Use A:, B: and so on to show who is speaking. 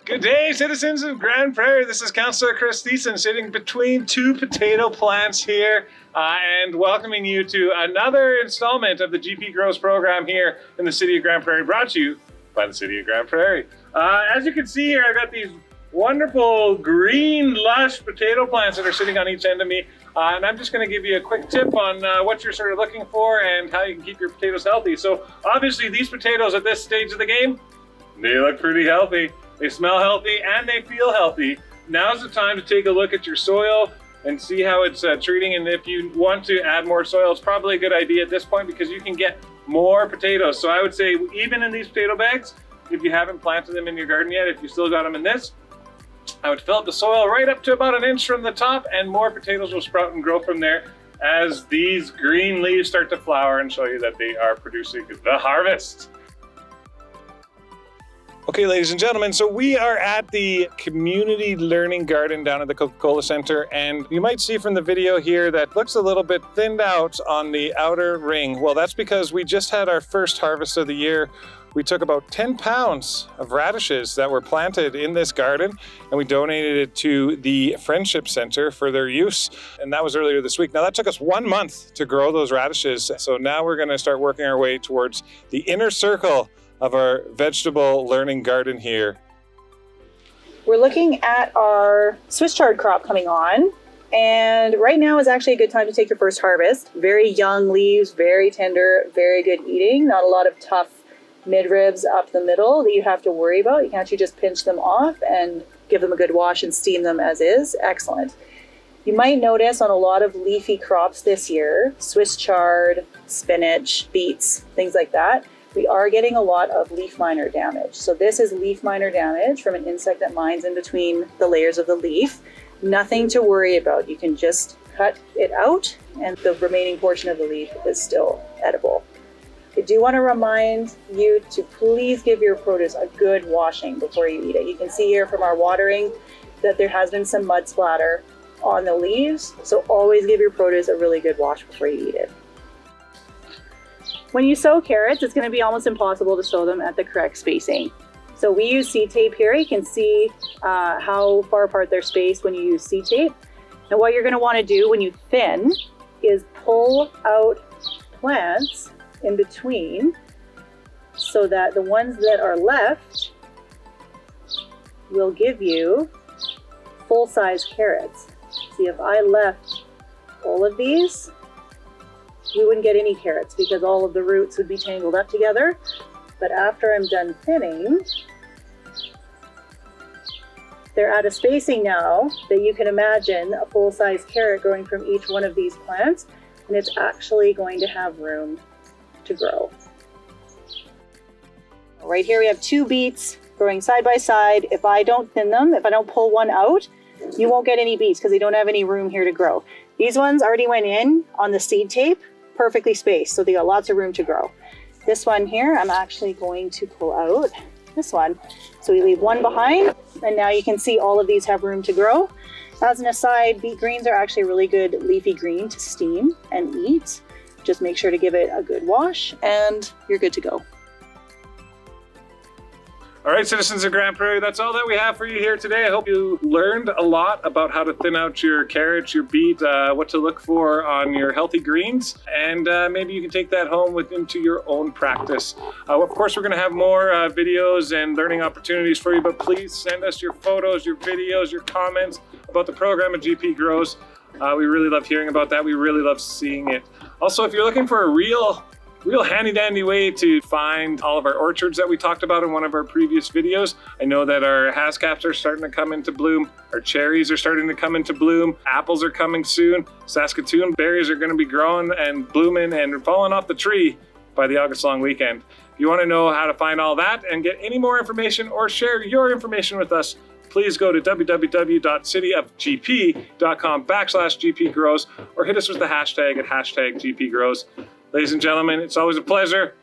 A: Good day, citizens of Grande Prairie. This is Councillor Thiessen sitting between two potato plants here and welcoming you to another installment of the GP Grows program here in the city of Grande Prairie, brought to you by the city of Grande Prairie. As you can see here, I've got these wonderful green, lush potato plants that are sitting on each end of me. And I'm just going to give you a quick tip on what you're sort of looking for and how you can keep your potatoes healthy. So obviously these potatoes at this stage of the game, they look pretty healthy. They smell healthy and they feel healthy. Now's the time to take a look at your soil and see how it's treating. And if you want to add more soil, it's probably a good idea at this point because you can get more potatoes. So I would say even in these potato bags, if you haven't planted them in your garden yet, if you still got them in this, I would fill up the soil right up to about an inch from the top, and more potatoes will sprout and grow from there as these green leaves start to flower and show you that they are producing the harvest. Okay, ladies and gentlemen, so we are at the community learning garden down at the Coca-Cola Centre, and you might see from the video here that looks a little bit thinned out on the outer ring. Well, that's because we just had our first harvest of the year. We took about 10 pounds of radishes that were planted in this garden and we donated it to the Friendship Center for their use. And that was earlier this week. Now that took us 1 month to grow those radishes. So now we're going to start working our way towards the inner circle of our vegetable learning garden here.
B: We're looking at our Swiss chard crop coming on. And right now is actually a good time to take your first harvest. Very young leaves, very tender, very good eating. Not a lot of tough midribs up the middle that you have to worry about. You can actually just pinch them off and give them a good wash and steam them as is. Excellent. You might notice on a lot of leafy crops this year, Swiss chard, spinach, beets, things like that, we are getting a lot of leaf miner damage. So this is leaf miner damage from an insect that mines in between the layers of the leaf. Nothing to worry about. You can just cut it out and the remaining portion of the leaf is still edible. I do want to remind you to please give your produce a good washing before you eat it. You can see here from our watering that there has been some mud splatter on the leaves, so always give your produce a really good wash before you eat it. When you sow carrots, it's going to be almost impossible to sow them at the correct spacing. So we use seed tape here. You can see how far apart they're spaced when you use seed tape. And what you're going to want to do when you thin is pull out plants in between so that the ones that are left will give you full-size carrots. See, if I left all of these, we wouldn't get any carrots because all of the roots would be tangled up together. But after I'm done thinning, they're at a spacing now that you can imagine a full-size carrot growing from each one of these plants, and it's actually going to have room to grow. Right here we have two beets growing side by side. If I don't thin them, if I don't pull one out, you won't get any beets because they don't have any room here to grow. These ones already went in on the seed tape, perfectly spaced, so they got lots of room to grow. This one here, I'm actually going to pull out this one. So we leave one behind, and now you can see all of these have room to grow. As an aside, beet greens are actually a really good leafy green to steam and eat. Just make sure to give it a good wash and you're good to go.
A: All right, citizens of Grande Prairie, that's all that we have for you here today. I hope you learned a lot about how to thin out your carrots, your beet, what to look for on your healthy greens, and maybe you can take that home into your own practice. Of course, we're going to have more videos and learning opportunities for you, but please send us your photos, your videos, your comments about the program at GP Grows. We really love hearing about that. We really love seeing it. Also, if you're looking for a real handy-dandy way to find all of our orchards that we talked about in one of our previous videos. I know that our haskaps are starting to come into bloom. Our cherries are starting to come into bloom. Apples are coming soon. Saskatoon berries are going to be growing and blooming and falling off the tree by the August long weekend. If you want to know how to find all that and get any more information or share your information with us, please go to www.cityofgp.com/GPGrows or hit us with the hashtag at #GPGrows. Ladies and gentlemen, it's always a pleasure.